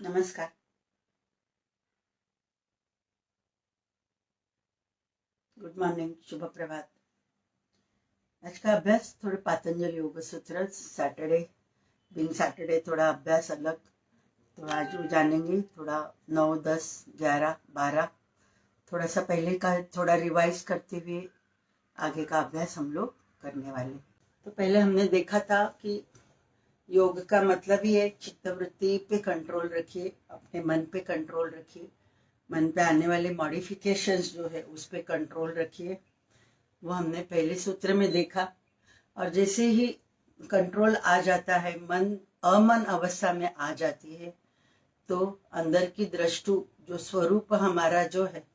नमस्कार। Good morning, शुभ प्रभात। आज का अभ्यास थोड़े पातंजल योग सूत्र सैटरडे, बीइंग सैटरडे थोड़ा अभ्यास अलग। तो आज वो जानेंगे थोड़ा 9, 10, 11, 12 थोड़ा सा पहले का थोड़ा रिवाइज करते हुए आगे का अभ्यास हम लोग करने वाले। तो पहले हमने देखा था कि योग का मतलब ही है चित्तवृत्ति पे कंट्रोल रखिए, अपने मन पे कंट्रोल रखिए, मन पे आने वाले मॉडिफिकेशंस जो है उस पे कंट्रोल रखिए। वो हमने पहले सूत्र में देखा। और जैसे ही कंट्रोल आ जाता है, मन अमन अवस्था में आ जाती है, तो अंदर की दृष्टु जो स्वरूप हमारा जो है,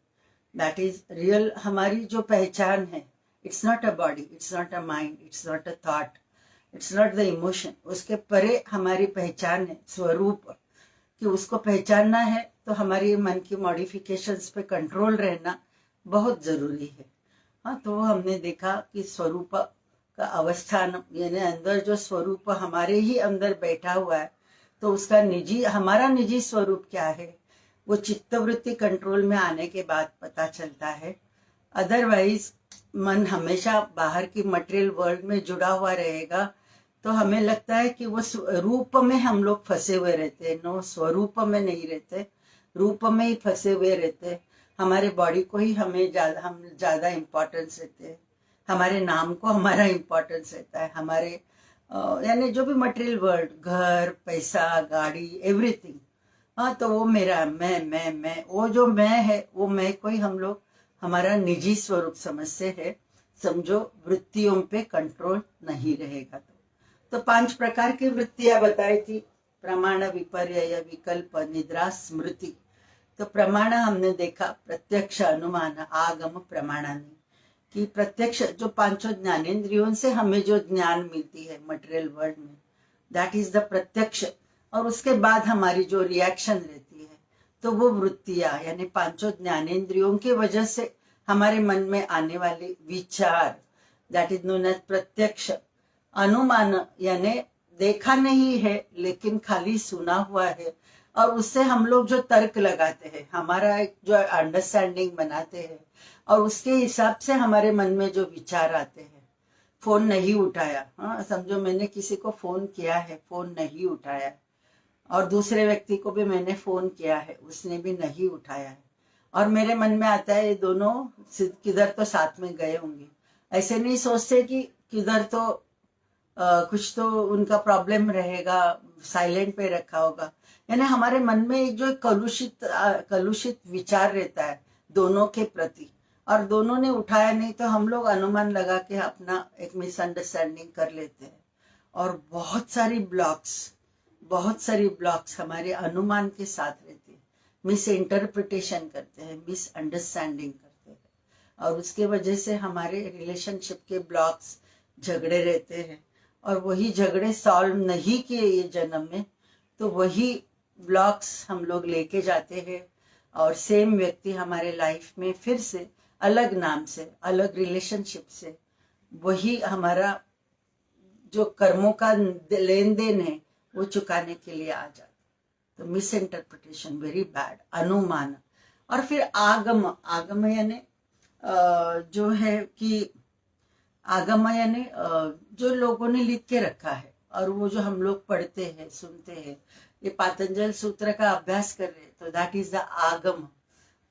दैट इज रियल, हमारी जो पहचान है, it's not a body, it's not a mind, it's not a thought, it's not the emotion, उसके परे हमारी पहचान है स्वरूप। कि उसको पहचानना है तो हमारी मन की मॉडिफिकेशंस पे कंट्रोल रहना बहुत जरूरी है। हाँ, तो हमने देखा कि स्वरूप का अवस्थान, यानी अंदर जो स्वरूप हमारे ही अंदर बैठा हुआ है, तो उसका निजी, हमारा निजी स्वरूप क्या है, वो चित्तवृत्ति कंट्रोल में आने के बाद पता चलता है। अदरवाइज मन हमेशा बाहर की मटेरियल वर्ल्ड में जुड़ा हुआ रहेगा, तो हमें लगता है कि वो रूप में हम लोग फंसे हुए रहते हैं। नो, स्वरूप में नहीं रहते, रूप में ही फंसे हुए रहते हैं। हमारे बॉडी को ही हम ज्यादा इम्पोर्टेंस देते हैं, हमारे नाम को हमारा इम्पोर्टेंस रहता है, हमारे यानी जो भी मटेरियल वर्ल्ड, घर, पैसा, गाड़ी, एवरीथिंग। हाँ, तो वो मेरा मैं वो जो मैं है, वो मैं को ही हम लोग हमारा निजी स्वरूप समझते हैं। समझो, वृत्तियों पे कंट्रोल नहीं रहेगा तो 5 प्रकार की वृत्तियां बताई थी। प्रमाण, विपर्यय, विकल्प, निद्रा, स्मृति। तो प्रमाण हमने देखा प्रत्यक्ष, अनुमान, आगम, प्रमाणानी। कि प्रत्यक्ष जो 5 ज्ञानेंद्रियों से हमें जो ज्ञान मिलती है मटेरियल वर्ल्ड में, दैट इज द प्रत्यक्ष। और उसके बाद हमारी जो रिएक्शन रहती है, तो वो वृत्तियां, यानी 5 ज्ञानेंद्रियों की वजह से हमारे मन में आने वाले विचार, दैट इज नोन एज प्रत्यक्ष। अनुमान यानी देखा नहीं है लेकिन खाली सुना हुआ है, और उससे हम लोग जो तर्क लगाते हैं, हमारा एक जो अंडरस्टैंडिंग बनाते हैं, और उसके हिसाब से हमारे मन में जो विचार आते हैं। फोन नहीं उठाया, हाँ समझो मैंने किसी को फोन किया है, फोन नहीं उठाया, और दूसरे व्यक्ति को भी मैंने फोन किया है, उसने भी नहीं उठाया है, और मेरे मन में आता है ये दोनों किधर तो साथ में गए होंगे। ऐसे नहीं सोचते कि किधर तो कुछ तो उनका प्रॉब्लम रहेगा, साइलेंट पे रखा होगा। यानी हमारे मन में एक जो कलुषित विचार रहता है दोनों के प्रति, और दोनों ने उठाया नहीं, तो हम लोग अनुमान लगा के अपना एक मिसअंडरस्टैंडिंग कर लेते हैं। और बहुत सारी ब्लॉक्स हमारे अनुमान के साथ रहती है, मिस इंटरप्रिटेशन करते हैं, मिसअंडरस्टैंडिंग करते हैं, और उसके वजह से हमारे रिलेशनशिप के ब्लॉक्स, झगड़े रहते हैं। और वही झगड़े सॉल्व नहीं किए ये जन्म में, तो वही ब्लॉक्स हम लोग लेके जाते हैं, और सेम व्यक्ति हमारे लाइफ में फिर से अलग नाम से, अलग रिलेशनशिप से वही हमारा जो कर्मों का लेन देन है वो चुकाने के लिए आ जाता। तो मिस इंटरप्रिटेशन वेरी बैड, अनुमान। और फिर आगम, आगम यानी जो है कि आगम यानी जो लोगों ने लिख के रखा है, और वो जो हम लोग पढ़ते हैं, सुनते हैं, ये पातंजल सूत्र का अभ्यास कर रहे हैं, तो दैट इज द आगम।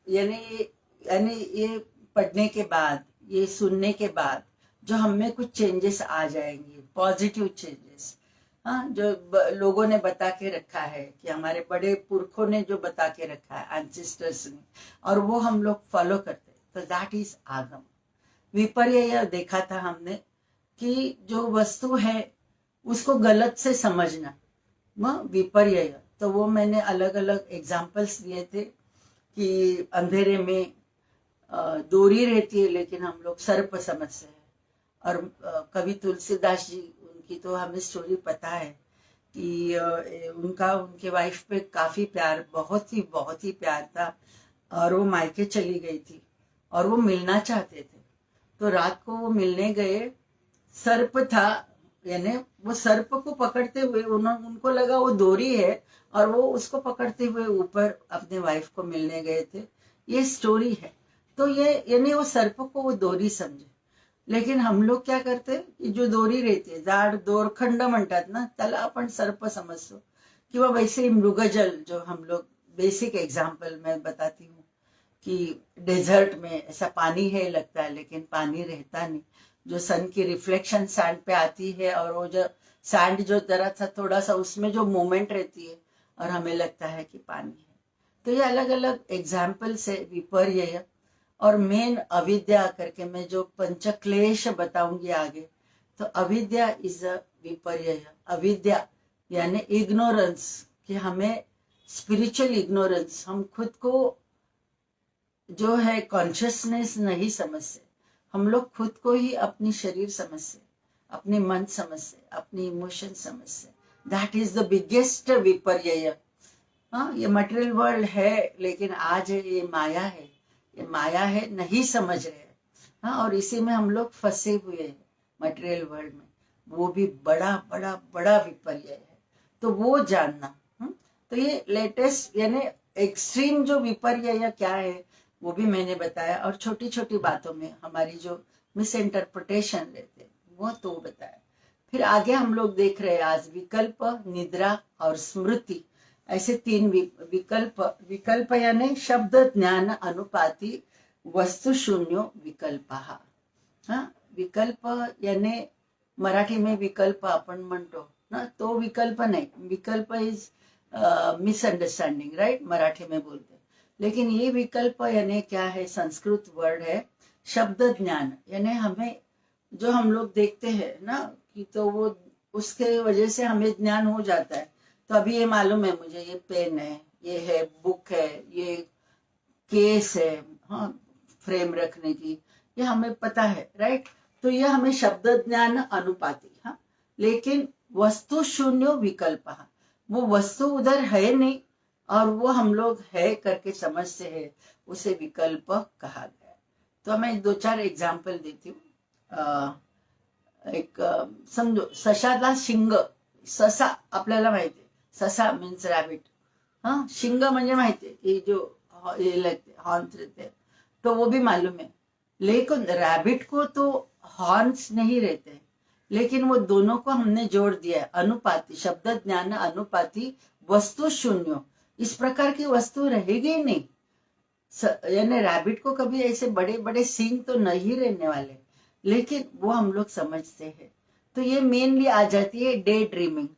यानी ये पढ़ने के बाद, ये सुनने के बाद जो हमें कुछ चेंजेस आ जाएंगे, पॉजिटिव चेंजेस। हाँ, जो लोगों ने बता के रखा है, कि हमारे बड़े पुरखों ने जो बता के रखा है, एंसेस्टर्स ने, और वो हम लोग फॉलो करते हैं, तो दैट इज आगम। विपर्यय देखा था हमने, कि जो वस्तु है उसको गलत से समझना, वह विपर्यय। तो वो मैंने अलग अलग एग्जाम्पल्स दिए थे, कि अंधेरे में डोरी रहती है लेकिन हम लोग सर्प समझते हैं। और कवि तुलसीदास जी, उनकी तो हमें स्टोरी पता है, कि उनका उनके वाइफ पे काफी प्यार, बहुत ही प्यार था, और वो मायके चली गई थी, और वो मिलना चाहते थे। तो रात को वो मिलने गए, सर्प था यानी वो सर्प को पकड़ते हुए उनको लगा वो डोरी है और वो उसको पकड़ते हुए ऊपर अपने वाइफ को मिलने गए थे, ये स्टोरी है। तो ये यानी वो सर्प को वो डोरी समझे। लेकिन हम लोग क्या करते की जो दोरी रहते जाड दोरखंड म्हणतात ना, त्याला आपण सर्प समजतो। किंवा वैसे ही मृगजल, जो हम लोग बेसिक एग्जाम्पल मैं बताती हूँ कि डेजर्ट में ऐसा पानी है लगता है, लेकिन पानी रहता नहीं। जो सन की रिफ्लेक्शन सैंड पे आती है और वो जो सैंड जो जरा सा थोड़ा सा उसमें जो मूवमेंट रहती है और हमें लगता है कि पानी है। तो ये अलग अलग एग्जाम्पल्स है विपर्यय। और मेन अविद्या करके मैं जो पंचक्लेश बताऊंगी आगे। तो अविद्या इज अ विपर्यय। अविद्या यानी इग्नोरेंस, कि हमें स्पिरिचुअल इग्नोरेंस, हम खुद को जो है कॉन्शियसनेस नहीं समझते। हम लोग खुद को ही अपनी शरीर समझते, अपने मन समझते, अपनी इमोशन समझते। दैट इज द बिगेस्ट विपर्यय। हाँ, ये मटेरियल वर्ल्ड है, लेकिन आज ये माया है, ये माया है, नहीं समझ रहे। हाँ, और इसी में हम लोग फंसे हुए हैं मटेरियल वर्ल्ड में। वो भी बड़ा बड़ा बड़ा विपर्यय है, तो वो जानना। तो ये लेटेस्ट यानी एक्सट्रीम जो विपर्यय क्या है वो भी मैंने बताया, और छोटी छोटी बातों में हमारी जो मिस इंटरप्रिटेशन रहते वो तो बताया। फिर आगे हम लोग देख रहे हैं आज विकल्प, निद्रा और स्मृति, ऐसे तीन विकल्प। विकल्प यानी शब्द ज्ञान अनुपाती वस्तु शून्यो विकल्प। हाँ, विकल्प यानी मराठी में विकल्प आपण म्हणतो ना, तो विकल्प नहीं। विकल्प इज मिसअंडरस्टैंडिंग, राइट, मराठी में बोलते। लेकिन ये विकल्प यानी क्या है, संस्कृत वर्ड है शब्द ज्ञान। यानी हमें जो हम लोग देखते हैं ना कि तो वो उसके वजह से हमें ज्ञान हो जाता है। तो अभी ये मालूम है मुझे, ये पेन है, ये है बुक है, ये केस है, हाँ, फ्रेम रखने की, ये हमें पता है, राइट। तो ये हमें शब्द ज्ञान अनुपाती। हाँ, लेकिन वस्तु शून्य विकल्प, वो वस्तु उधर है नहीं और वो हम लोग है करके समझते हैं, उसे विकल्प कहा गया। तो मैं दो चार एग्जाम्पल देती हूँ। एक समजो, सशाला शिंग, ससा आपल्याला माहिती आहे, ससा मीन्स रॅबिट। हाँ, शिंग म्हणजे माहिती है कि जो ये लगते हॉर्न्स रहते हैं, तो वो भी मालूम है। लेकिन रैबिट को तो हॉर्न्स नहीं रहते, लेकिन वो दोनों को हमने जोड़ दिया है, अनुपाती, शब्द ज्ञान अनुपाती वस्तु शून्य। इस प्रकार की वस्तु रहेगी नहीं। यानी रैबिट को कभी ऐसे बड़े बड़े सींग तो नहीं रहने वाले, लेकिन वो हम लोग समझते हैं। तो ये मेनली आ जाती है डे ड्रीमिंग,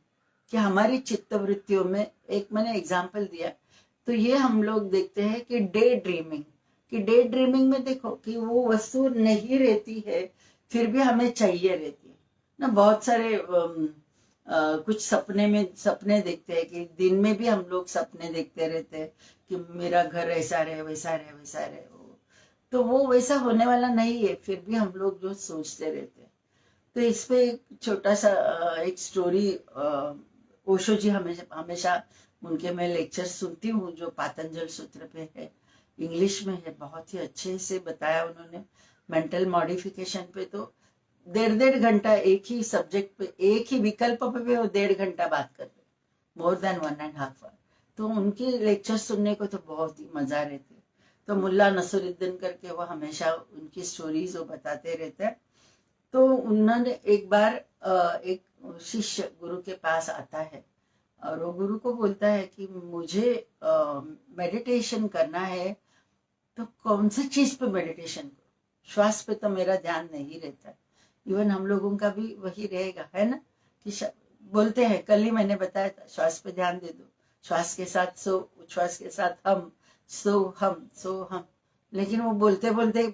कि हमारी चित्तवृत्तियों में, एक मैंने एग्जाम्पल दिया। तो ये हम लोग देखते हैं कि डे ड्रीमिंग, कि डे ड्रीमिंग में देखो कि वो वस्तु नहीं रहती है, फिर भी हमें चाहिए रहती है ना। बहुत सारे कुछ सपने में सपने देखते हैं कि दिन में भी हम लोग सपने देखते रहते हैं कि मेरा घर ऐसा रहे, वैसा रहे, वैसा रहे। तो वो वैसा होने वाला नहीं है, फिर भी हम लोग जो सोचते रहते हैं। तो इस पे एक छोटा सा एक स्टोरी, ओशो जी हमेशा हमेशा उनके मैं लेक्चर सुनती हूँ, जो पातंजल सूत्र पे है, इंग्लिश में है, बहुत ही अच्छे से बताया उन्होंने। मेंटल मॉडिफिकेशन पे तो 1.5 घंटा एक ही सब्जेक्ट पे, एक ही विकल्प पे वो 1.5 घंटा बात करते, मोर देन 1.5 आवर। तो उनके लेक्चर सुनने को तो बहुत ही मजा रहती है। तो मुल्ला नसरुद्दीन करके वो हमेशा उनकी स्टोरीज वो बताते रहते हैं। तो उन्होंने एक बार एक शिष्य गुरु के पास आता है और वो गुरु को बोलता है कि मुझे मेडिटेशन करना है, तो कौन सी चीज पे मेडिटेशन करूं, श्वास पे तो मेरा ध्यान नहीं रहता। इवन हम लोगों का भी वही रहेगा, है ना, कि बोलते हैं, कल ही मैंने बताया था, श्वास पे ध्यान दे दो, श्वास के साथ सो, उच्छ्वास के साथ हम, सो हम, सो हम। लेकिन वो बोलते बोलते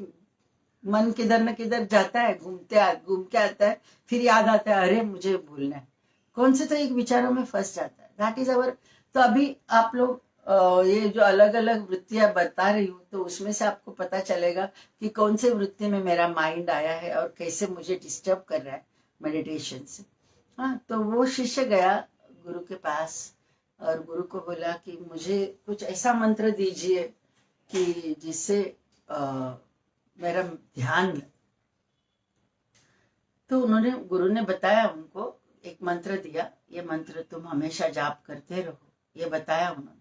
मन किधर न किधर जाता है, घूम के आता है, फिर याद आता है, अरे मुझे भूलना है, कौन से तो एक विचारों में फंस जाता है। That is our. तो अभी आप लोग ये जो अलग अलग वृत्तियां बता रही हूँ, तो उसमें से आपको पता चलेगा कि कौन से वृत्ति में मेरा माइंड आया है और कैसे मुझे डिस्टर्ब कर रहा है मेडिटेशन से। हाँ, तो वो शिष्य गया गुरु के पास और गुरु को बोला कि मुझे कुछ ऐसा मंत्र दीजिए कि जिससे मेरा ध्यान। तो उन्होंने गुरु ने बताया उनको, एक मंत्र दिया, ये मंत्र तुम हमेशा जाप करते रहो, ये बताया उन्होंने।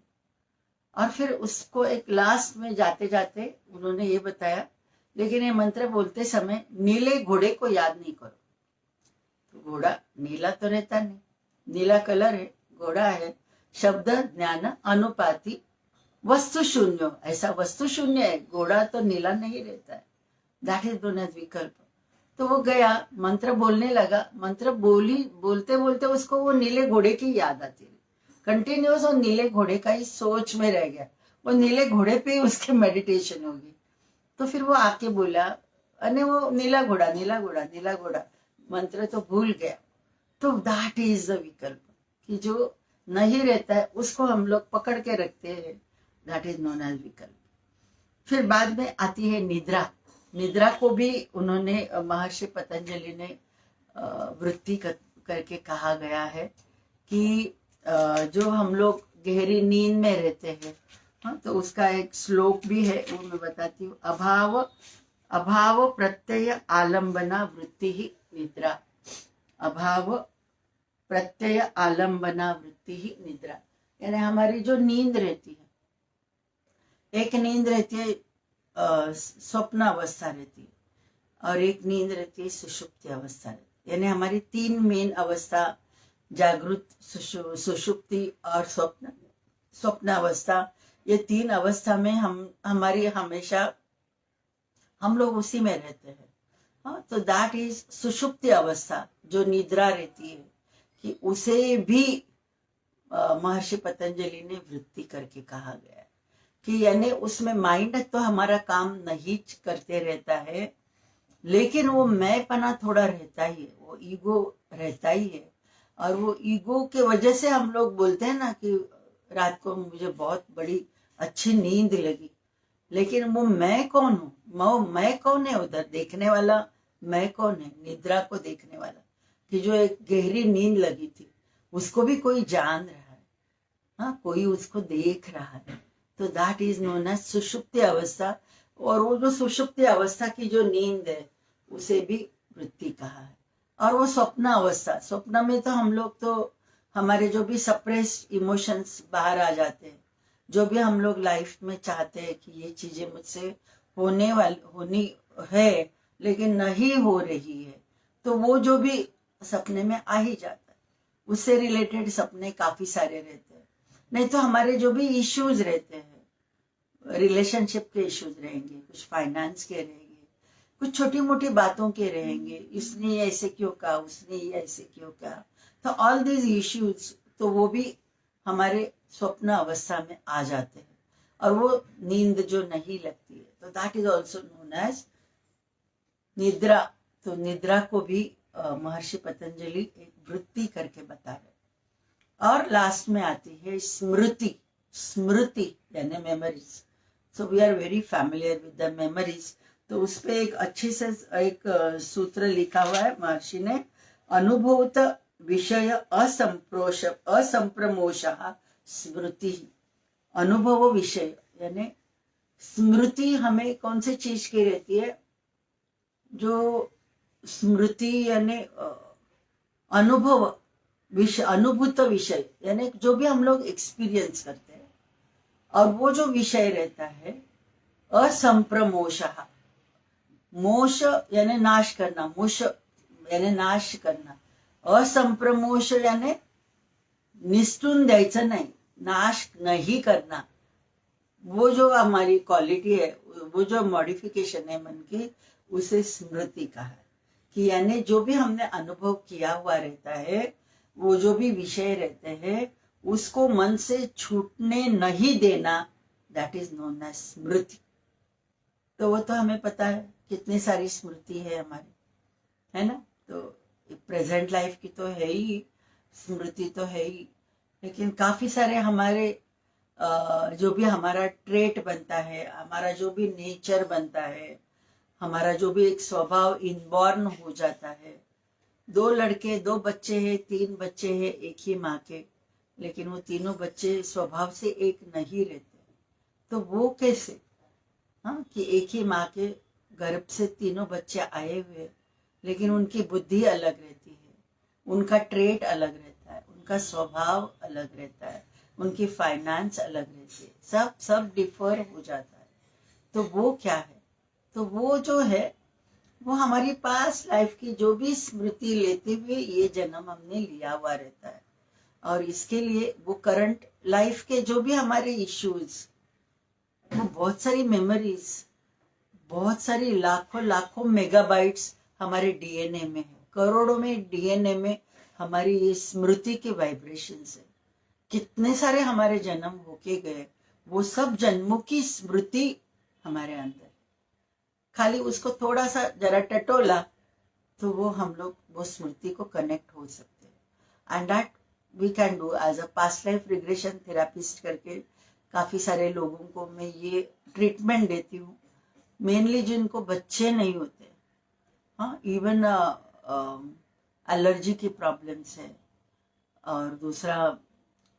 और फिर उसको एक लास्ट में जाते जाते उन्होंने ये बताया, लेकिन ये मंत्र बोलते समय नीले घोड़े को याद नहीं करो। तो घोड़ा नीला तो रहता नहीं, नीला कलर है, घोड़ा है, शब्द ज्ञान अनुपाति वस्तु शून्य, ऐसा वस्तु शून्य है, घोड़ा तो नीला नहीं रहता है, दैट इज नोन एज विकल्प। तो वो गया, मंत्र बोलने लगा, मंत्र बोलते बोलते उसको वो नीले घोड़े की याद आती रही, कंटिन्यूस वो नीले घोड़े का ही सोच में रह गया, वो नीले घोड़े पे ही उसके मेडिटेशन होगी। तो फिर वो आके बोला, अरे वो नीला घोड़ा नीला घोड़ा नीला घोड़ा, मंत्र तो भूल गया। तो दैट इज द विकल्प, कि जो नहीं रहता है उसको हम लोग पकड़ के रखते हैं, दैट इज नोन एज विकल्प। फिर बाद में आती है निद्रा। निद्रा को भी उन्होंने, महर्षि पतंजलि ने वृत्ति करके कहा गया है कि जो हम लोग गहरी नींद में रहते हैं, हाँ, तो उसका एक श्लोक भी है, वो मैं बताती हूँ। अभाव प्रत्यय आलंबना वृत्ति ही निद्रा, अभाव प्रत्यय आलंबना वृत्ति ही निद्रा। यानी हमारी जो नींद रहती है, एक नींद रहती है स्वप्न अवस्था रहती है, और एक नींद रहती है सुषुप्ति अवस्था रहती है। यानी हमारी तीन मेन अवस्था, जागृत, सुषुप्ति और स्वप्न अवस्था, ये तीन अवस्था में हमारी हमेशा हम लोग उसी में रहते हैं। हाँ, तो दैट इज सुषुप्ति अवस्था, जो निद्रा रहती है, कि उसे भी महर्षि पतंजलि ने वृत्ति करके कहा गया है, कि यानी उसमें माइंड तो हमारा काम नहीं करते रहता है, लेकिन वो मैंपना थोड़ा रहता ही है, वो ईगो रहता ही है। और वो ईगो के वजह से हम लोग बोलते हैं ना कि रात को मुझे बहुत बड़ी अच्छी नींद लगी, लेकिन वो मैं कौन हूँ, मैं कौन है, उधर देखने वाला मैं कौन है, निद्रा को देखने वाला, कि जो एक गहरी नींद लगी थी उसको भी कोई जान रहा है, हाँ, कोई उसको देख रहा है। तो दैट इज नोन एज सुषुप्ति अवस्था। और वो जो सुषुप्ति अवस्था की जो नींद है, उसे भी वृत्ति कहा है। और वो स्वप्न अवस्था, स्वप्न में तो हम लोग तो हमारे जो भी सप्रेस्ड इमोशंस बाहर आ जाते हैं, जो भी हम लोग लाइफ में चाहते हैं कि ये चीजें मुझसे होनी है लेकिन नहीं हो रही है, तो वो जो भी सपने में आ ही जाता है। उससे रिलेटेड सपने काफी सारे रहते हैं। नहीं तो हमारे जो भी इश्यूज रहते हैं, रिलेशनशिप के इश्यूज रहेंगे, कुछ फाइनेंस के रहेंगे, कुछ छोटी मोटी बातों के रहेंगे, इसने ऐसे क्यों कहा, उसने ऐसे क्यों कहा, तो ऑल दीज इश्यूज, तो वो भी हमारे स्वप्न अवस्था में आ जाते हैं, और वो नींद जो नहीं लगती है, तो that is also known as निद्रा। तो निद्रा को भी महर्षि पतंजलि एक वृत्ति करके बता रहे। और लास्ट में आती है स्मृति। स्मृति यानी memories. So we are very familiar with the memories. तो उस पे एक अच्छी से एक सूत्र लिखा हुआ है महर्षि ने, अनुभूत विषय असंप्रमोश स्मृति। अनुभव विषय यानी स्मृति हमें कौन सी चीज की रहती है, जो स्मृति यानी अनुभव विषय, अनुभूत विषय यानी जो भी हम लोग एक्सपीरियंस करते हैं, और वो जो विषय रहता है असंप्रमोश। मोश यानी नाश करना, मुश यानी नाश करना, असंप्रमोश यानी निष्ठून द्यायचं नाही, नाश नहीं करना। वो जो हमारी क्वालिटी है, वो जो मॉडिफिकेशन है मन की, उसे स्मृति कहा है। कि यानी जो भी हमने अनुभव किया हुआ रहता है, वो जो भी विषय रहते हैं, उसको मन से छूटने नहीं देना, दैट इज नोन एज स्मृति। तो वो तो हमें पता है कितनी सारी स्मृति है हमारी, है ना। तो प्रेजेंट लाइफ की तो है ही स्मृति, तो है ही, लेकिन काफी सारे हमारे जो भी हमारा ट्रेट बनता है, हमारा जो भी नेचर बनता है, हमारा जो भी एक स्वभाव इनबॉर्न हो जाता है। 2 लड़के 2 बच्चे हैं, 3 बच्चे हैं एक ही माँ के, लेकिन वो तीनों बच्चे स्वभाव से एक नहीं रहते। तो वो कैसे, हाँ, कि एक ही माँ के गर्भ से तीनों बच्चे आए हुए, लेकिन उनकी बुद्धि अलग रहती है, उनका ट्रेट अलग रहता है, उनका स्वभाव अलग रहता है, उनकी फाइनेंस अलग रहती है, सब डिफर हो जाता है। तो वो क्या है, तो वो जो है वो हमारी पास लाइफ की जो भी स्मृति लेते हुए ये जन्म हमने लिया हुआ रहता है। और इसके लिए वो करंट लाइफ के जो भी हमारे इश्यूज, वो बहुत सारी मेमोरीज, बहुत सारी लाखों लाखों मेगाबाइट्स हमारे डीएनए में है, करोड़ों में डीएनए में हमारी ये स्मृति के वाइब्रेशन है। कितने सारे हमारे जन्म होके गए, वो सब जन्मों की स्मृति हमारे अंदर, खाली उसको थोड़ा सा जरा टटोला तो वो हम लोग वो स्मृति को कनेक्ट हो सकते हैं। And that we can do as a past life regression therapist करके काफी सारे लोगों को मैं ये ट्रीटमेंट देती हूँ, मेनली जिनको बच्चे नहीं होते, हाँ, इवन एलर्जी की प्रॉब्लम्स है। और दूसरा,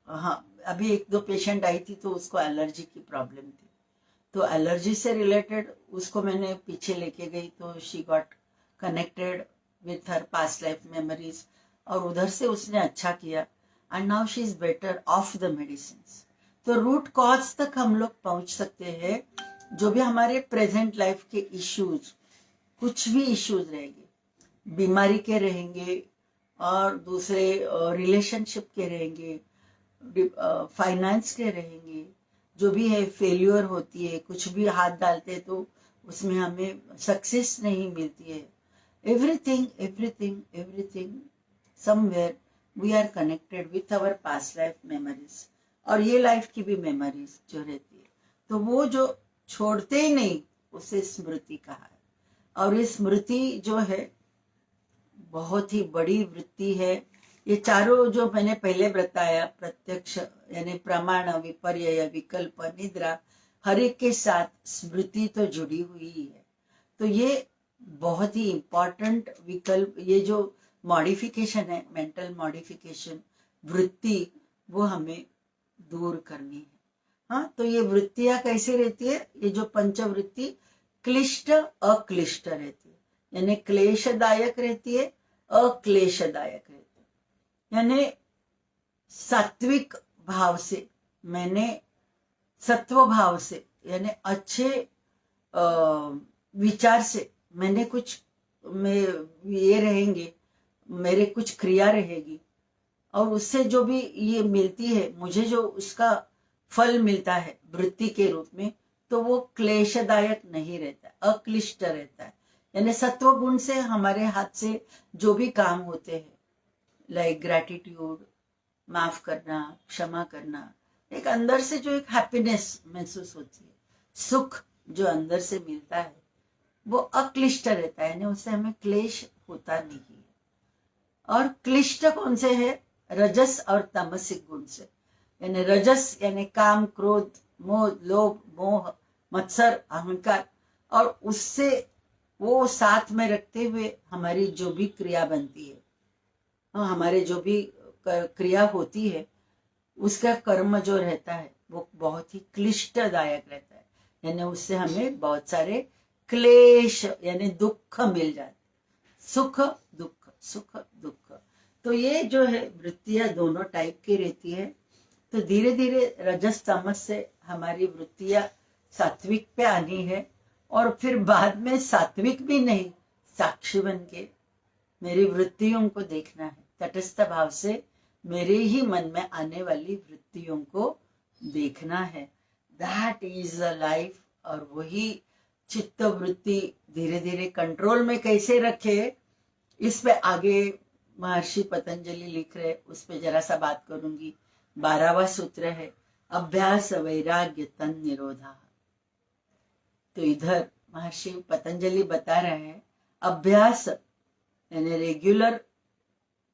हाँ, अभी एक दो पेशेंट आई थी तो उसको एलर्जी की प्रॉब्लम थी, तो एलर्जी से रिलेटेड उसको मैंने पीछे लेके गई, तो she got connected with her past life memories, और उधर से उसने अच्छा किया and now she is better of the medicine. तो रूट कॉज तक हम लोग पहुंच सकते हैं। जो भी हमारे प्रेजेंट लाइफ के इश्यूज, कुछ भी इश्यूज रहेंगे, बीमारी के रहेंगे, और दूसरे रिलेशनशिप के रहेंगे, फाइनेंस के रहेंगे, जो भी है, फेल्यूर होती है, कुछ भी हाथ डालते हैं तो उसमें हमें सक्सेस नहीं मिलती है, everything everything everything somewhere we are connected with our past life memories, और ये लाइफ की भी मेमोरीज जो रहती है, तो वो जो छोड़ते ही नहीं उसे स्मृति कहा है। और ये स्मृति जो है बहुत ही बड़ी वृत्ति है। ये चारों जो मैंने पहले बताया, प्रत्यक्ष यानी प्रमाण, विपर्यय, विकल्प, निद्रा, हर एक के साथ स्मृति तो जुड़ी हुई है। तो ये बहुत ही इंपॉर्टेंट विकल्प, ये जो मॉडिफिकेशन है, मेंटल मॉडिफिकेशन, वृत्ति, वो हमें दूर करनी है। हाँ, तो ये वृत्तियां कैसे रहती है, ये जो पंचवृत्ति क्लिष्ट अक्लिष्ट रहती है, यानी क्लेशदायक रहती है, अक्लेशदायक रहती है। यानी सात्विक भाव से, मैंने सत्व भाव से, यानी अच्छे विचार से मैंने कुछ ये रहेंगे, मेरे कुछ क्रिया रहेगी, और उससे जो भी ये मिलती है, मुझे जो उसका फल मिलता है वृत्ति के रूप में, तो वो क्लेशदायक नहीं रहता, अक्लिष्ट रहता है। यानी सत्व गुण से हमारे हाथ से जो भी काम होते हैं, लाइक ग्रैटिट्यूड, माफ करना, क्षमा करना, एक अंदर से जो एक हैप्पीनेस महसूस होती है, सुख जो अंदर से मिलता है, वो अक्लिष्ट रहता है, यानी उससे हमें क्लेश होता नहीं है। और क्लिष्ट कौन से है, रजस और तमसिक गुण से। यानी रजस यानी काम, क्रोध, मोह, लोभ, मोह, मत्सर, अहंकार, और उससे वो साथ में रखते हुए हमारी जो भी क्रिया बनती है, हमारे जो भी क्रिया होती है, उसका कर्म जो रहता है वो बहुत ही क्लिष्टदायक रहता है। यानी उससे हमें बहुत सारे क्लेश यानी दुख मिल जाते, सुख दुख, सुख दुख। तो ये जो है वृत्तियां दोनों टाइप की रहती है। तो धीरे धीरे रजस तमस से हमारी वृत्तियां सात्विक पे आनी है, और फिर बाद में सात्विक भी नहीं, साक्षी बन के मेरी वृत्तियों को देखना है, तटस्थ भाव से मेरे ही मन में आने वाली वृत्तियों को देखना है। That is a life. और वही चित्त वृत्ति धीरे धीरे कंट्रोल में कैसे रखे, इस पे आगे महर्षि पतंजलि लिख रहे, उस पे जरा सा बात करूंगी। 12वां सूत्र है अभ्यास वैराग्य तन निरोधा। तो इधर महर्षि पतंजलि बता रहे हैं अभ्यास यानी रेगुलर,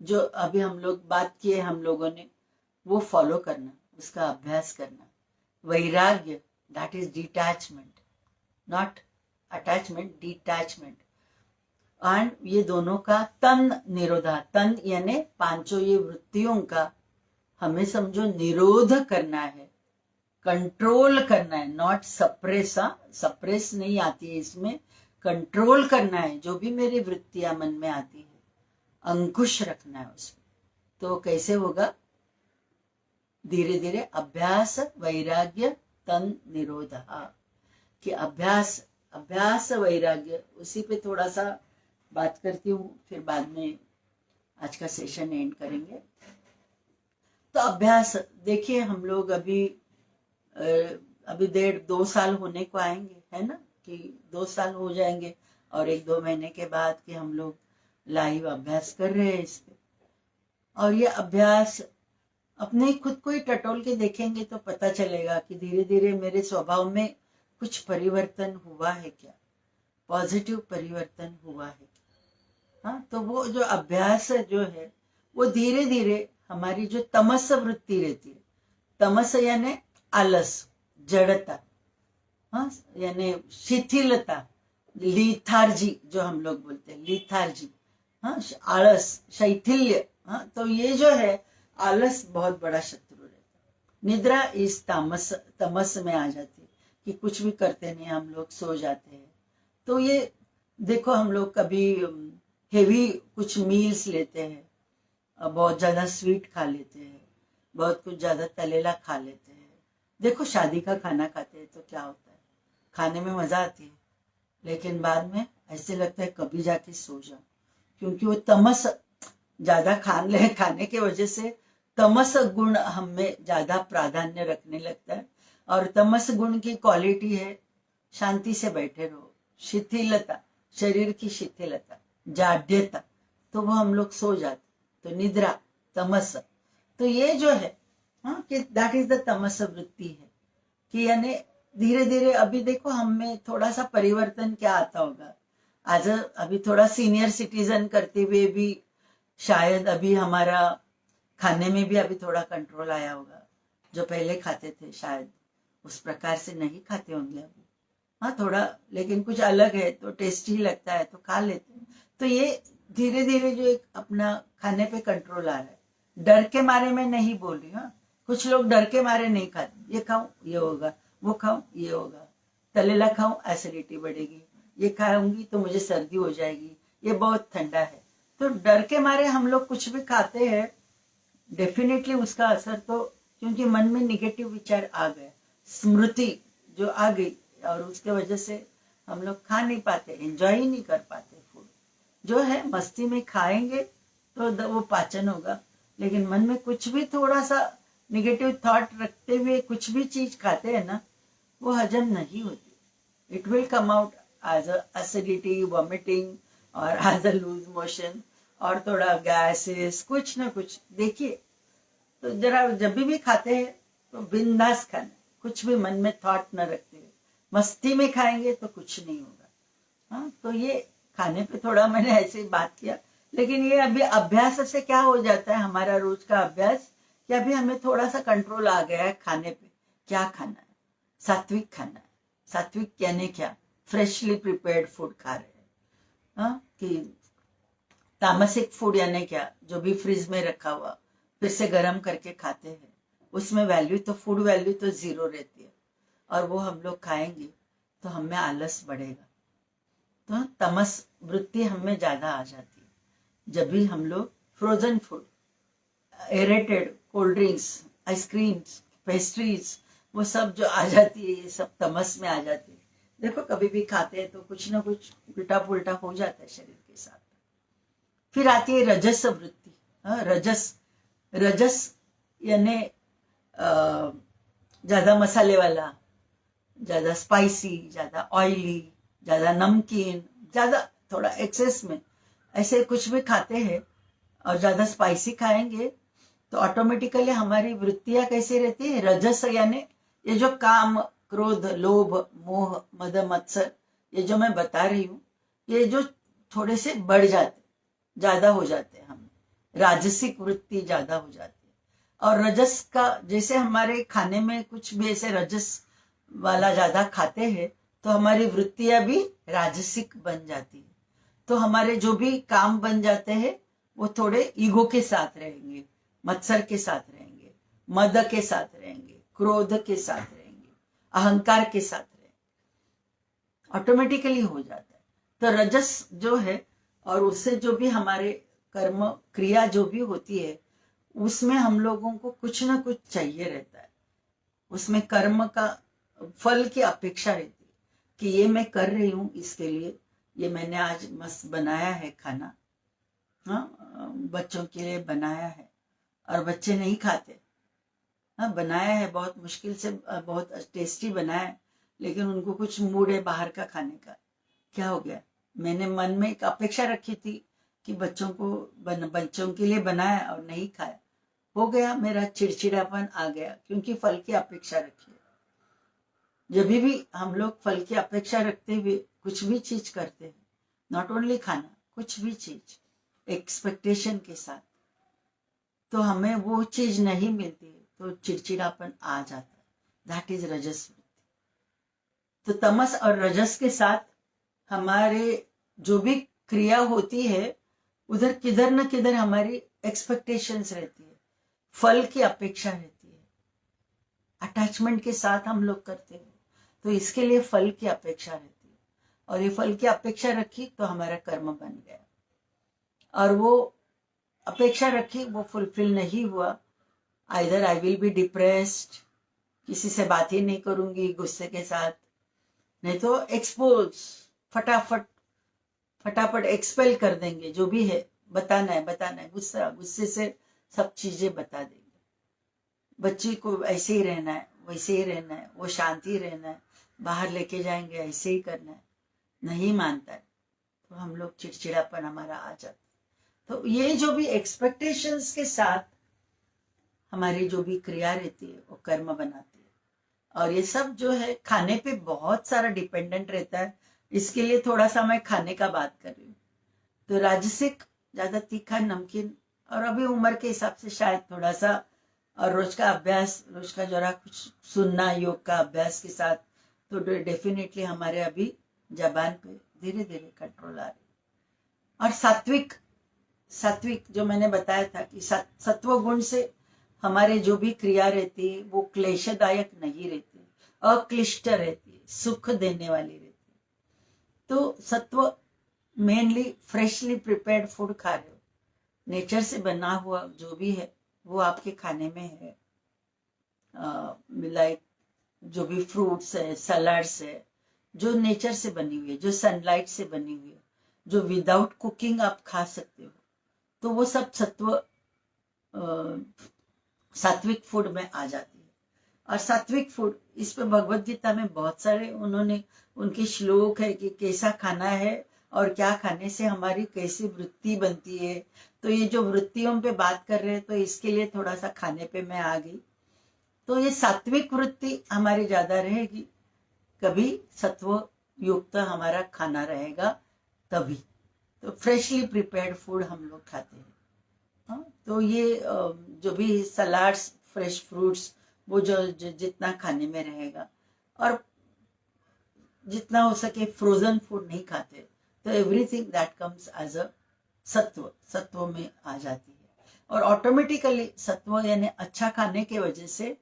जो अभी हम लोग बात किए हम लोगों ने, वो फॉलो करना, उसका अभ्यास करना। वैराग्य, that is detachment, not attachment, detachment. And ये दोनों का तन निरोधा, तन यानी पांचों ये वृत्तियों का हमें समझो निरोध करना है, कंट्रोल करना है, नॉट सप्रेस। सप्रेस नहीं आती है इसमें, कंट्रोल करना है, जो भी मेरी वृत्तियां मन में आती है अंकुश रखना है उसमें। तो कैसे होगा? धीरे धीरे अभ्यास वैराग्य तन निरोध, कि अभ्यास अभ्यास वैराग्य, उसी पे थोड़ा सा बात करती हूँ, फिर बाद में आज का सेशन एंड करेंगे। तो अभ्यास देखिए, हम लोग अभी 1.5-2 साल होने को आएंगे, है ना, कि 2 साल हो जाएंगे और 1-2 महीने के बाद कि हम लोग लाइव अभ्यास कर रहे हैं इस पे। और ये अभ्यास अपने खुद को ही टटोल के देखेंगे तो पता चलेगा कि धीरे धीरे मेरे स्वभाव में कुछ परिवर्तन हुआ है क्या, पॉजिटिव परिवर्तन हुआ है क्या। हाँ, तो वो जो अभ्यास जो है वो धीरे धीरे हमारी जो तमस वृत्ति रहती है, तमस यानी आलस, जड़ता, हाँ, यानी शिथिलता, लीथार्जी जो हम लोग बोलते हैं, लीथार्जी, हाँ, आलस, शैथिल्य, हाँ, तो ये जो है आलस बहुत बड़ा शत्रु रहता है। निद्रा इस तमस में आ जाती है कि कुछ भी करते नहीं, हम लोग सो जाते हैं। तो ये देखो, हम लोग कभी हेवी कुछ मील्स लेते हैं, बहुत ज्यादा स्वीट खा लेते हैं, बहुत कुछ ज्यादा तलेला खा लेते हैं। देखो, शादी का खाना खाते हैं तो क्या होता है, खाने में मजा आती है, लेकिन बाद में ऐसे लगता है कभी जाके सो जाओ, क्योंकि वो तमस ज्यादा खाने के वजह से तमस गुण हमें ज्यादा प्राधान्य रखने लगता है। और तमस गुण की क्वालिटी है शांति से बैठे रहो, शिथिलता, शरीर की शिथिलता, जाड्यता, तो वो हम लोग सो जाते। तो निद्रा, तमस, तो ये जो है, हाँ, कि दैट इज द तमस वृत्ति है, कि यानी धीरे धीरे अभी देखो हम में थोड़ा सा परिवर्तन क्या आता होगा। आज अभी थोड़ा सीनियर सिटीजन करते हुए भी शायद अभी हमारा खाने में भी अभी थोड़ा कंट्रोल आया होगा। जो पहले खाते थे शायद उस प्रकार से नहीं खाते होंगे अभी, हाँ, थोड़ा, लेकिन कुछ अलग है तो टेस्टी लगता है तो खा लेते हैं। तो ये धीरे धीरे जो एक अपना खाने पे कंट्रोल आ रहा है। डर के मारे में नहीं बोल रही, हाँ, कुछ लोग डर के मारे नहीं खाते, ये खाऊं ये होगा, वो खाऊं ये होगा, तलेला खाऊं एसिडिटी बढ़ेगी, ये खाऊंगी तो मुझे सर्दी हो जाएगी, ये बहुत ठंडा है। तो डर के मारे हम लोग कुछ भी खाते हैं, डेफिनेटली उसका असर तो, क्योंकि मन में निगेटिव विचार आ गए, स्मृति जो आ गई, और उसके वजह से हम लोग खा नहीं पाते, एंजॉय ही नहीं कर पाते। फूड जो है मस्ती में खाएंगे तो वो पाचन होगा, लेकिन मन में कुछ भी थोड़ा सा निगेटिव थॉट रखते हुए कुछ भी चीज खाते हैं ना, वो हजम नहीं होती। It will come out as acidity, vomiting, और एज अ लूज मोशन, और थोड़ा गैसेस, कुछ ना कुछ। देखिए, तो जरा जब भी खाते हैं तो बिंदास खाना, कुछ भी मन में थॉट न रखते हुए, मस्ती में खाएंगे तो कुछ नहीं होगा। हाँ, तो ये खाने पे थोड़ा मैंने ऐसे बात किया, लेकिन ये अभी अभ्यास से क्या हो जाता है, हमारा रोज का अभ्यास, कि अभी हमें थोड़ा सा कंट्रोल आ गया है खाने पे। क्या खाना है? सात्विक खाना है। सात्विक यानी क्या? फ्रेशली प्रिपेयर्ड फूड खा रहे हैं। हाँ, कि तामसिक फूड यानी क्या? जो भी फ्रिज में रखा हुआ फिर से गर्म करके खाते हैं, उसमें वैल्यू तो, फूड वैल्यू तो 0 रहती है, और वो हम लोग खाएंगे तो हमें आलस बढ़ेगा। तो तमस वृत्ति हमें ज्यादा आ जाती है जब भी हम लोग frozen food, aerated cold drinks, ice creams, pastries, वो सब जो आ जाती है, ये सब तमस में आ जाती है। देखो, कभी भी खाते हैं तो कुछ ना कुछ उल्टा पुल्टा हो जाता है शरीर के साथ। फिर आती है रजस वृत्ति। रजस, रजस यानी ज्यादा मसाले वाला, ज्यादा स्पाइसी, ज्यादा ऑयली, ज्यादा नमकीन, ज्यादा थोड़ा एक्सेस में ऐसे कुछ भी खाते हैं, और ज्यादा स्पाइसी खाएंगे तो ऑटोमेटिकली हमारी वृत्तियां कैसी रहती है? रजस यानी ये जो काम, क्रोध, लोभ, मोह, मद, मत्सर, ये जो मैं बता रही हूँ, ये जो थोड़े से बढ़ जाते, ज्यादा हो जाते हैं, हम राजसिक वृत्ति ज्यादा हो जाती है। और रजस का, जैसे हमारे खाने में कुछ भी ऐसे रजस वाला ज्यादा खाते हैं तो हमारी वृत्तियां भी राजसिक बन जाती है। तो हमारे जो भी काम बन जाते हैं वो थोड़े ईगो के साथ रहेंगे, मत्सर के साथ रहेंगे, मद के साथ रहेंगे, क्रोध के साथ रहेंगे, अहंकार के साथ रहेंगे, ऑटोमेटिकली हो जाता है। तो रजस जो है और उससे जो भी हमारे कर्म क्रिया जो भी होती है उसमें हम लोगों को कुछ ना कुछ चाहिए रहता है। उसमें कर्म का फल की अपेक्षा रहती है कि ये मैं कर रही हूँ इसके लिए, ये मैंने आज मस्त बनाया है खाना, हाँ बच्चों के लिए बनाया है और बच्चे नहीं खाते, हाँ बनाया है बहुत मुश्किल से, बहुत टेस्टी बनाया है, लेकिन उनको कुछ मूड है बाहर का खाने का। क्या हो गया, मैंने मन में एक अपेक्षा रखी थी कि बच्चों को बच्चों के लिए बनाया और नहीं खाया, हो गया मेरा चिड़चिड़ापन आ गया, क्योंकि फल की अपेक्षा रखी है। जब भी हम लोग फल की अपेक्षा रखते हुए कुछ भी चीज करते हैं, नॉट ओनली खाना, कुछ भी चीज एक्सपेक्टेशन के साथ, तो हमें वो चीज नहीं मिलती तो चिड़चिड़ापन आ जाता है। दैट इज रजस वृत्ति। तो तमस और रजस के साथ हमारे जो भी क्रिया होती है उधर किधर न किधर हमारी एक्सपेक्टेशंस रहती है, फल की अपेक्षा रहती है, अटैचमेंट के साथ हम लोग करते हैं, तो इसके लिए फल की अपेक्षा रहती है। और ये फल की अपेक्षा रखी तो हमारा कर्म बन गया, और वो अपेक्षा रखी वो फुलफिल नहीं हुआ, either I will be depressed, किसी से बात ही नहीं करूंगी गुस्से के साथ, नहीं तो एक्सपोज, फटाफट एक्सपेल कर देंगे, जो भी है बताना है, गुस्से से सब चीजें बता देंगे। बच्ची को ऐसे ही रहना है, वैसे ही रहना है, वो शांति रहना है, बाहर लेके जाएंगे ऐसे ही करना है, नहीं मानता है तो हम लोग चिड़चिड़ापन हमारा आ जाता है। तो ये जो भी एक्सपेक्टेशंस के साथ हमारी जो भी क्रिया रहती है वो कर्म बनाती है। और ये सब जो है खाने पे बहुत सारा डिपेंडेंट रहता है, इसके लिए थोड़ा सा मैं खाने का बात कर रही हूँ। तो राजसिक ज्यादा तीखा नमकीन, और अभी उम्र के हिसाब से शायद थोड़ा सा, और रोज का अभ्यास, रोज का जरा कुछ सुनना योग का अभ्यास के साथ, तो डेफिनेटली हमारे अभी जबान पे धीरे धीरे कंट्रोल आ रही। और सात्विक जो मैंने बताया था कि सत्व गुण से हमारे जो भी क्रिया रहती है वो क्लेशदायक नहीं रहती, अक्लिष्ट रहती है, सुख देने वाली रहती है। तो सत्व मेनली फ्रेशली प्रिपेयर्ड फूड खा रहे हो, नेचर से बना हुआ जो भी है वो आपके खाने में है, लाइक जो भी फ्रूट्स है, सलाड्स है, जो नेचर से बनी हुई है, जो सनलाइट से बनी हुई है, जो विदाउट कुकिंग आप खा सकते हो, तो वो सब सात्विक फूड में आ जाती है। और सात्विक फूड, इस पे भगवत गीता में बहुत सारे उन्होंने उनके श्लोक है कि कैसा खाना है और क्या खाने से हमारी कैसी वृत्ति बनती है। तो ये जो वृत्तियों पे बात कर रहे हैं, तो इसके लिए थोड़ा सा खाने पे मैं आ गई। तो ये सात्विक वृत्ति हमारी ज्यादा रहेगी, कभी सत्व युक्त हमारा खाना रहेगा तभी। तो फ्रेशली प्रिपेयर्ड फूड हम लोग खाते हैं। हाँ, तो ये जो भी सलाड्स, फ्रेश फ्रूट्स, वो जो जितना खाने में रहेगा, और जितना हो सके फ्रोजन फूड नहीं खाते, तो everything that comes as a सत्व में आ जाती है। और ऑटोमेटिकली सत्व यानी अच्छा खाने के वजह से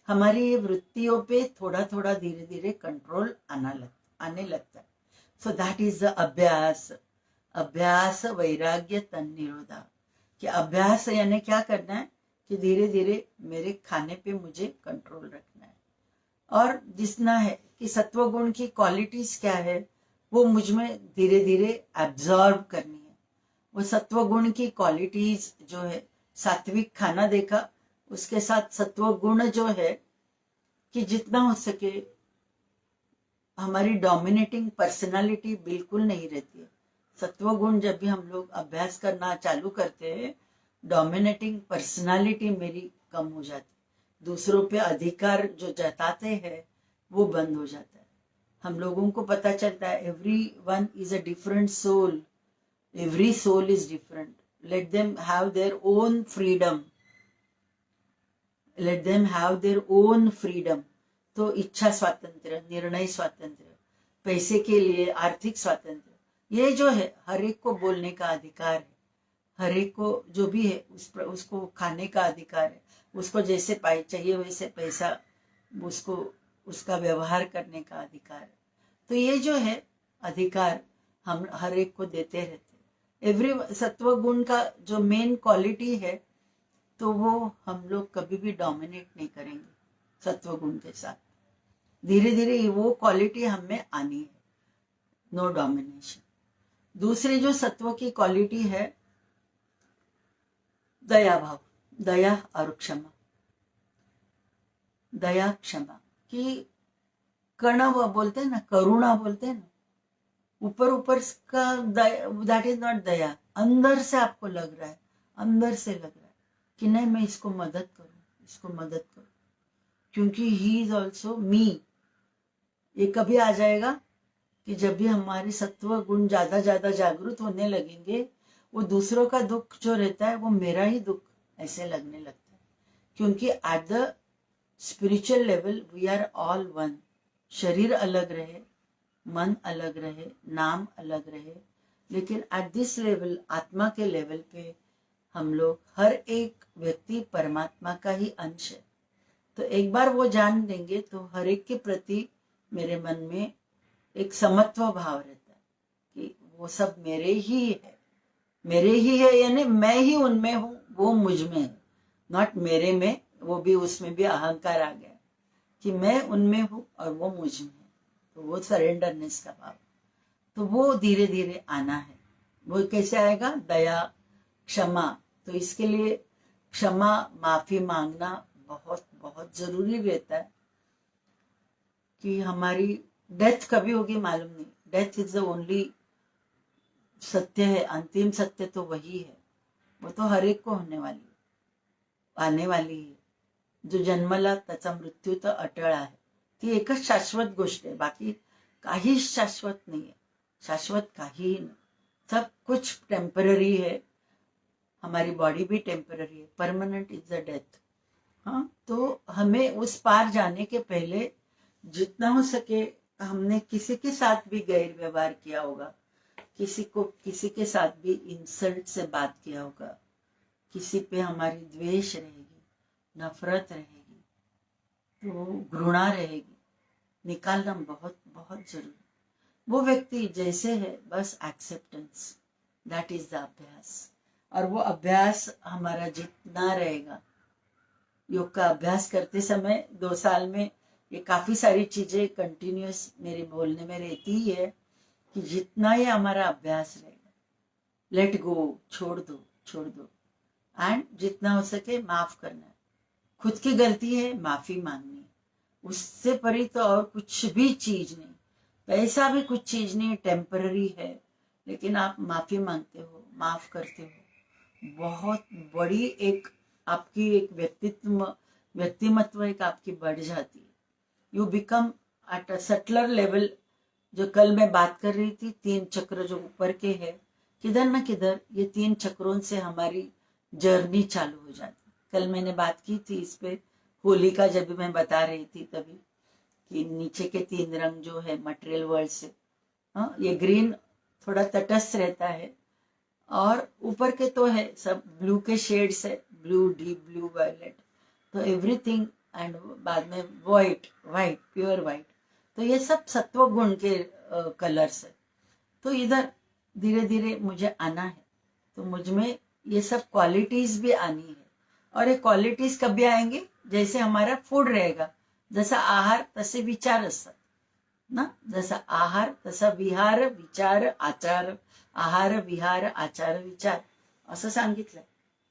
हमारी ये वृत्तियों पे थोड़ा थोड़ा धीरे धीरे कंट्रोल आने लगता है। सो दैट इज द अभ्यास वैराग्य तन्निरोधा। कि अभ्यास यानी क्या करना है कि धीरे धीरे मेरे खाने पे मुझे कंट्रोल रखना है, और जितना है कि सत्व गुण की क्वालिटीज क्या है वो मुझ में धीरे धीरे एब्जॉर्ब करनी है। वो सत्व गुण की क्वालिटीज जो है, सात्विक खाना देखा, उसके साथ सत्व गुण जो है कि जितना हो सके हमारी डोमिनेटिंग पर्सनालिटी बिल्कुल नहीं रहती है। सत्व गुण जब भी हम लोग अभ्यास करना चालू करते हैं, डोमिनेटिंग पर्सनालिटी मेरी कम हो जाती है, दूसरों पे अधिकार जो जताते हैं वो बंद हो जाता है। हम लोगों को पता चलता है every one is a different soul, every soul is different, let them have their own freedom, let them have their own freedom. तो इच्छा स्वातंत्र, निर्णय स्वातंत्र, पैसे के लिए आर्थिक स्वातंत्र, ये जो है हर एक को बोलने का अधिकार है, हर एक को जो भी है उसको खाने का अधिकार है, उसको जैसे चाहिए वैसे पैसा, उसको उसका व्यवहार करने का अधिकार है। तो ये जो है अधिकार, हम हर एक को देते रहते। एवरी सत्व गुण का जो मेन क्वालिटी है, तो वो हम लोग कभी भी डोमिनेट नहीं करेंगे सत्व गुण के साथ। धीरे धीरे वो क्वालिटी हम में आनी है, नो डोमिनेशन। दूसरी जो सत्व की क्वालिटी है, दया भाव, दया और क्षमा। दया क्षमा कि कर्ण वो बोलते हैं ना, करुणा बोलते हैं ना, ऊपर ऊपर का दैट इज नॉट दया। अंदर से आपको लग रहा है, अंदर से लग रहा है कि नहीं मैं इसको मदद करूं, इसको मदद करूं, क्योंकि ही इज ऑल्सो मी। ये कभी आ जाएगा कि जब भी हमारे सत्व गुण ज्यादा ज्यादा जागृत होने लगेंगे, वो दूसरों का दुख जो रहता है वो मेरा ही दुख ऐसे लगने लगता है। क्योंकि at the spiritual level we are all one. शरीर अलग रहे, मन अलग रहे, नाम अलग रहे, लेकिन एट दिस लेवल, आत्मा के लेवल पे हम लोग, हर एक व्यक्ति परमात्मा का ही अंश है। तो एक बार वो जान लेंगे तो हर एक के प्रति मेरे मन में एक समत्व भाव रहता है कि वो सब मेरे ही है, मेरे ही है, यानी मैं ही उनमें हूँ, वो मुझ में है, नॉट मेरे में। वो भी उसमें भी अहंकार आ गया कि मैं उनमें हूँ और वो मुझ में है। तो वो सरेंडरनेस का भाव, तो वो धीरे धीरे आना है। वो कैसे आएगा? दया क्षमा। तो इसके लिए क्षमा, माफी मांगना बहुत बहुत जरूरी रहता है कि हमारी डेथ कभी होगी मालूम नहीं। डेथ इज द ओनली सत्य है, अंतिम सत्य तो वही है। वो तो हर एक को होने वाली, आने वाली है। जो जन्मला त्याचा मृत्यू तर अटळ आहे। ती एकच शाश्वत गोष्ट आहे, बाकी काहीच शाश्वत नाही आहे। शाश्वत काहीही नाही, सब कुछ टेम्पररी है। हमारी बॉडी भी टेम्पररी है, परमानेंट इज द डेथ। हाँ, तो हमें उस पार जाने के पहले जितना हो सके, हमने किसी के साथ भी गैर व्यवहार किया होगा, किसी के साथ भी इंसल्ट से बात किया होगा, किसी पे हमारी द्वेष रहेगी, नफरत रहेगी, तो घृणा रहेगी, निकालना बहुत बहुत जरूरी। वो व्यक्ति जैसे है बस एक्सेप्टेंस, दैट इज द अभ्यास। और वो अभ्यास हमारा जितना रहेगा, योग का अभ्यास करते समय 2 साल में ये काफी सारी चीजें कंटिन्यूस मेरे बोलने में रहती ही है कि जितना ये हमारा अभ्यास रहेगा, लेट गो, छोड़ दो, छोड़ दो। एंड जितना हो सके माफ करना है। खुद की गलती है, माफी मांगनी है, उससे परी तो और कुछ भी चीज नहीं। पैसा भी कुछ चीज नहीं, टेम्पररी है, लेकिन आप माफी मांगते हो, माफ करते हो, बहुत बड़ी एक आपकी एक व्यक्तिमत्व एक आपकी बढ़ जाती है। You become at a subtler level. जो कल मैं बात कर रही थी, 3 चक्र जो ऊपर के है, किधर ना किधर ये 3 चक्रों से हमारी जर्नी चालू हो जाती। कल मैंने बात की थी इस पे, होली का जब भी मैं बता रही थी तभी, कि नीचे के 3 रंग जो है मटेरियल वर्ल्ड से, हाँ, ये ग्रीन थोड़ा तटस्थ रहता है, और ऊपर के तो है सब ब्लू के शेड्स है, ब्लू, डीप ब्लू, वायलेट, तो एवरीथिंग। एंड बाद में व्हाइट, प्योर व्हाइट, तो ये सब सत्व गुण के कलर्स है। तो इधर धीरे धीरे मुझे आना है, तो मुझ में ये सब क्वालिटीज भी आनी है। और ये क्वालिटीज कभी आएंगे? जैसे हमारा फूड रहेगा, जैसा आहार तसे विचार असतात ना, जसा आहार तसा विहार, विचार, आचार, आहार, विहार, आचार, विचार असं सांगितलंय।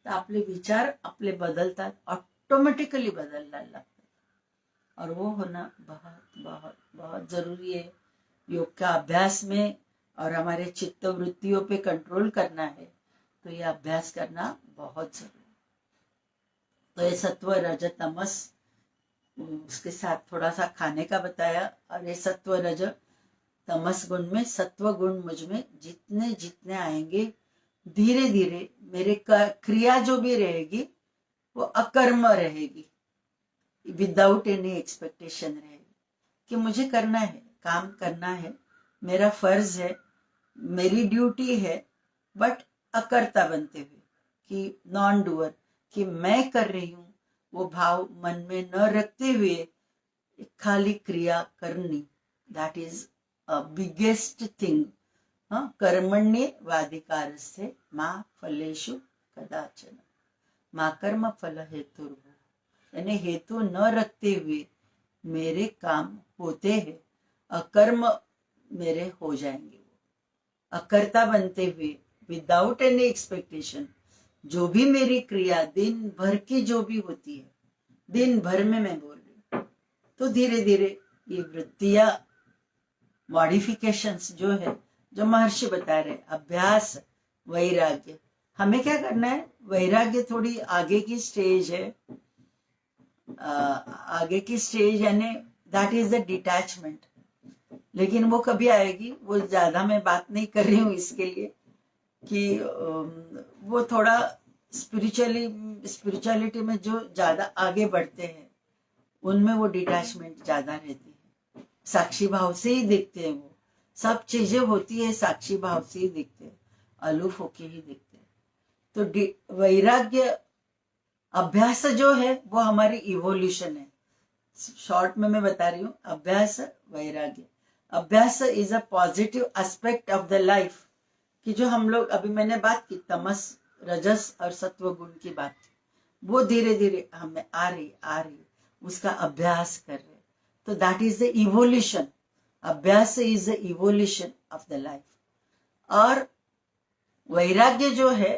तर आपले विचार आपले बदलतात, ऑटोमेटिकली बदलने लगतात, और वो होना बहुत बहुत बहुत जरूरी है योग का अभ्यास में। और हमारे चित्त वृत्तियों पे कंट्रोल करना है, तो ये अभ्यास करना बहुत जरूरी। तो ये सत्व, रज, तमस, उसके साथ थोड़ा सा खाने का बताया। और ये सत्व, रज, तमस गुण में, सत्व गुण मुझ में जितने जितने आएंगे, धीरे धीरे मेरे क्रिया जो भी रहेगी वो अकर्म रहेगी, विदाउट एनी एक्सपेक्टेशन रहेगी कि मुझे करना है, काम करना है, मेरा फर्ज है, मेरी ड्यूटी है, बट अकर्ता बनते हुए, कि नॉन डूअर, कि मैं कर रही हूं, वो भाव मन में न रखते हुए खाली क्रिया करनी, that is a biggest thing. हाँ, कर्मण्येवाधिकारस्ते मा फलेषु कदाचन मा कर्म फल हेतुर्भुः। यानी हेतु न रखते हुए मेरे काम होते हैं, अकर्म मेरे हो जाएंगे, वो अकर्ता बनते हुए विदाउट एनी एक्सपेक्टेशन जो भी मेरी क्रिया दिन भर की जो भी होती है, दिन भर में मैं बोल रही हूँ, तो धीरे धीरे ये वृत्तियां मॉडिफिकेशंस जो है, जो महर्षि बता रहे, अभ्यास वैराग्य, हमें क्या करना है? वैराग्य थोड़ी आगे की स्टेज है, आगे की स्टेज यानी दैट इज द डिटैचमेंट, लेकिन वो कभी आएगी, वो ज्यादा मैं बात नहीं कर रही हूँ इसके लिए कि वो थोड़ा स्पिरिचुअलिटी में जो ज्यादा आगे बढ़ते हैं उनमें वो डिटैचमेंट ज्यादा रहती है, साक्षी भाव से ही देखते हैं, वो सब चीजें होती है साक्षी भाव से ही देखते हैं, अलूफ होके ही देखते हैं। तो वैराग्य अभ्यास जो है वो हमारी इवोल्यूशन है, शॉर्ट में मैं बता रही हूँ, अभ्यास वैराग्य। अभ्यास is a positive aspect of the life, कि जो हम लोग अभी मैंने बात की तमस रजस और सत्व गुण की बात की, वो धीरे धीरे हमें आ रही उसका अभ्यास कर रहे, तो दैट इज द इवोल्यूशन। अभ्यास is the evolution of the life. और वैराग्य जो है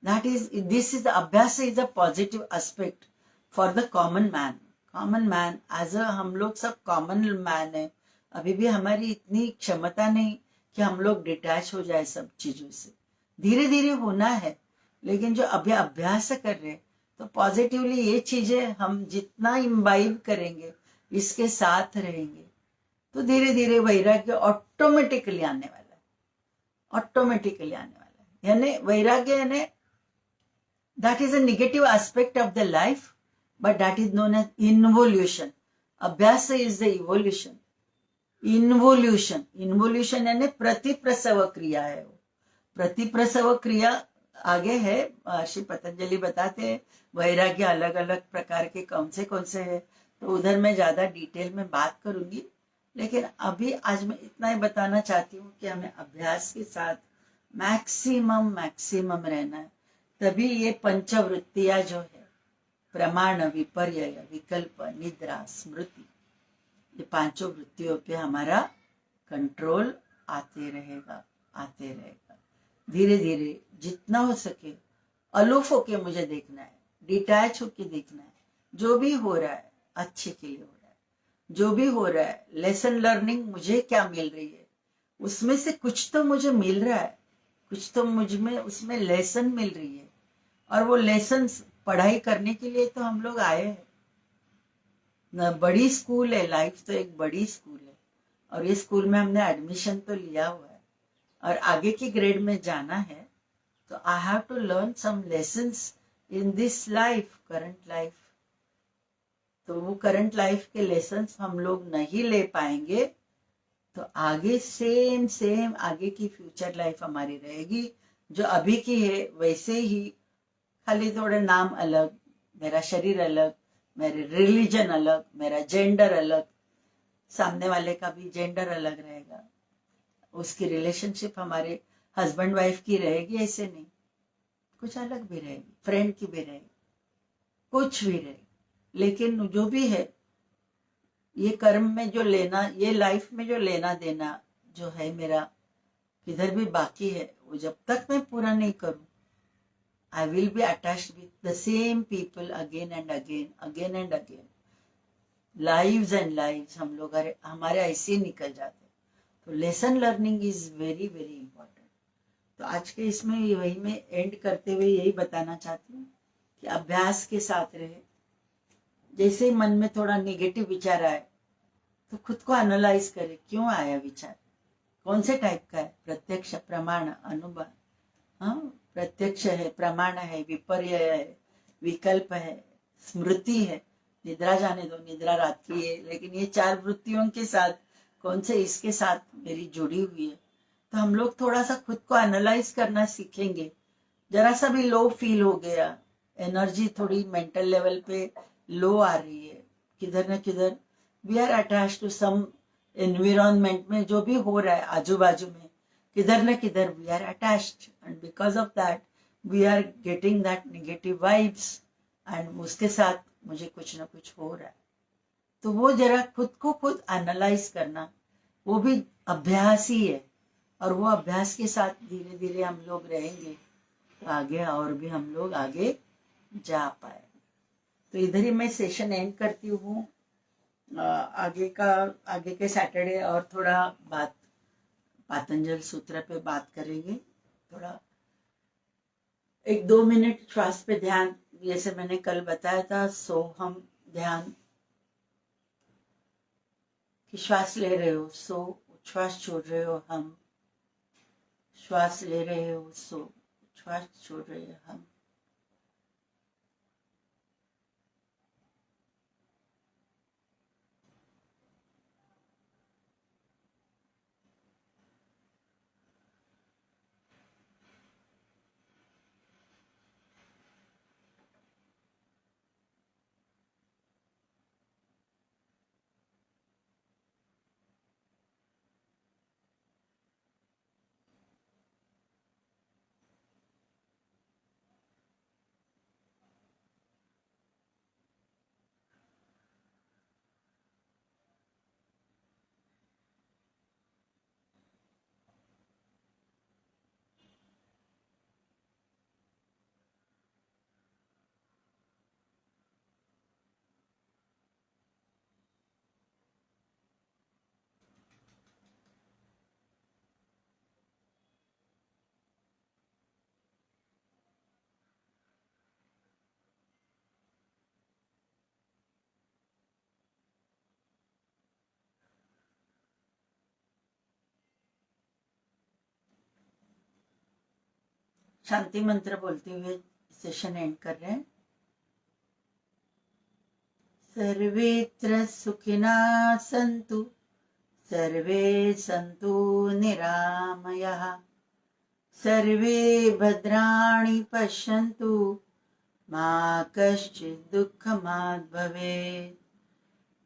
दैट इज दिस इज अभ्यास is a positive aspect for the common man. Common man as a हम लोग सब कॉमन मैन है, अभी भी हमारी इतनी क्षमता नहीं कि हम लोग डिटैच हो जाए सब चीजों से, धीरे धीरे होना है, लेकिन जो अभी अभ्यास कर रहे तो पॉजिटिवली ये चीजें हम जितना इम्बाइब करेंगे, इसके साथ रहेंगे, तो धीरे धीरे वैराग्य ऑटोमेटिकली आने वाला है, ऑटोमेटिकली आने वाला है। यानी वैराग्य यानी that is a negative aspect of the life, but that is known as involution. अभ्यास इज द इवोल्यूशन। इन्वोल्यूशन यानी प्रतिप्रसव क्रिया है, वो प्रतिप्रसव क्रिया आगे है, श्री पतंजलि बताते हैं वैराग्य अलग अलग प्रकार के कौन से है, तो उधर मैं ज्यादा डिटेल में बात करूंगी, लेकिन अभी आज मैं इतना ही बताना चाहती हूँ कि हमें अभ्यास के साथ मैक्सिमम रहना है, तभी ये पंचवृत्तियां जो है, प्रमाण विपर्यय विकल्प निद्रा स्मृति, ये पांचों वृत्तियों पे हमारा कंट्रोल आते रहेगा। धीरे धीरे जितना हो सके अलूफ होके मुझे देखना है, डिटैच होके देखना है, जो भी हो रहा है अच्छे के लिए हो रहा है, जो भी हो रहा है लेसन लर्निंग मुझे क्या मिल रही है, उसमें से कुछ तो मुझे मिल रहा है, कुछ तो मुझ में उसमें लेसन मिल रही है, और वो लेसन पढ़ाई करने के लिए तो हम लोग आए हैं न। बड़ी स्कूल है, लाइफ तो एक बड़ी स्कूल है, और ये स्कूल में हमने एडमिशन तो लिया हुआ है और आगे की ग्रेड में जाना है, तो I have to learn some lessons in this life, current life. तो वो करंट लाइफ के लेसन्स हम लोग नहीं ले पाएंगे तो आगे सेम आगे की फ्यूचर लाइफ हमारी रहेगी जो अभी की है वैसे ही, खाली थोड़े नाम अलग, मेरा शरीर अलग, मेरे रिलीजन अलग, मेरा जेंडर अलग, सामने वाले का भी जेंडर अलग रहेगा, उसकी रिलेशनशिप हमारे हस्बैंड वाइफ की रहेगी ऐसे नहीं, कुछ अलग भी रहेगी, फ्रेंड की भी रहेगी, कुछ भी रहेगी, लेकिन जो भी है ये कर्म में जो लेना, ये लाइफ में जो लेना देना जो है मेरा किधर भी बाकी है, वो जब तक मैं पूरा नहीं करूं, I will be attached with the same people again and again. Lives and lives हम लोग हमारे ऐसे ही निकल जाते हैं, तो lesson learning is very important. तो आज के इसमें वही मैं एंड करते हुए यही बताना चाहती हूँ कि अभ्यास के साथ रहे, जैसे ही मन में थोड़ा नेगेटिव विचार आए तो खुद को एनालाइज करे, क्यों आया विचार, कौन से टाइप का है, प्रत्यक्ष प्रमाण अनुभव, हाँ प्रत्यक्ष है, प्रमाण है, विपर्य है, विकल्प है, स्मृति है, निद्रा जाने दो, निद्रा रात की है, लेकिन ये चार वृत्तियों के साथ कौन से इसके साथ मेरी जुड़ी हुई है, तो हम लोग थोड़ा सा खुद को एनालाइज करना सीखेंगे। जरा सा भी लो फील हो गया, एनर्जी थोड़ी मेंटल लेवल पे लो आ रही है, किधर न किधर we are attach to some environment में जो भी हो रहा है आजू बाजू में, किधर न किधर we are attached, and because of that we are getting that negative vibes, and उसके साथ मुझे कुछ ना कुछ हो रहा है। तो वो जरा खुद को खुद एनालाइज करना, वो भी अभ्यास ही है, और वो अभ्यास के साथ धीरे धीरे हम लोग रहेंगे तो आगे और भी हम लोग आगे जा पाए। तो इधर ही मैं सेशन एंड करती हूँ। आगे के सैटरडे और थोड़ा बात पातंजल सूत्र पे बात करेंगे। थोड़ा 1-2 मिनट श्वास पे ध्यान, जैसे मैंने कल बताया था, सोहम ध्यान कि श्वास ले रहे हो सो, श्वास छोड़ रहे हो हम, श्वास ले रहे हो सो, श्वास छोड़ रहे हो हम। शांति मंत्र बोलते हुए सेशन एंड कर रहे हैं। सर्वेत्र सुखिनः सन्तु, सर्वे सन्तु निरामयाः, सर्वे भद्राणि पश्यन्तु, मा कश्चित् दुःखमात् भवेत्।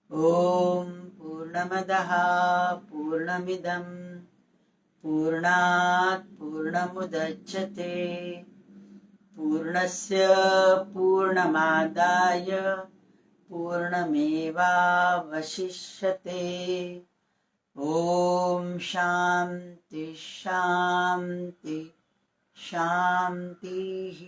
ॐ पूर्णमदः पूर्णमिदं पूर्णात् पूर्णमुदच्यते, पूर्णस्य पूर्णमादाय पूर्णमेवावशिष्यते। ॐ शान्ति शान्ति शान्तिः।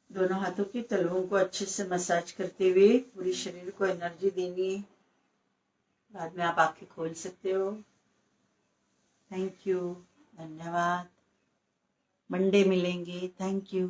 दोनों हाथों की तलवों को अच्छे से मसाज करते हुए पूरे शरीर को एनर्जी देनी है। बाद में आप आंखें खोल सकते हो। थैंक यू, धन्यवाद। मंडे मिलेंगे। Thank you.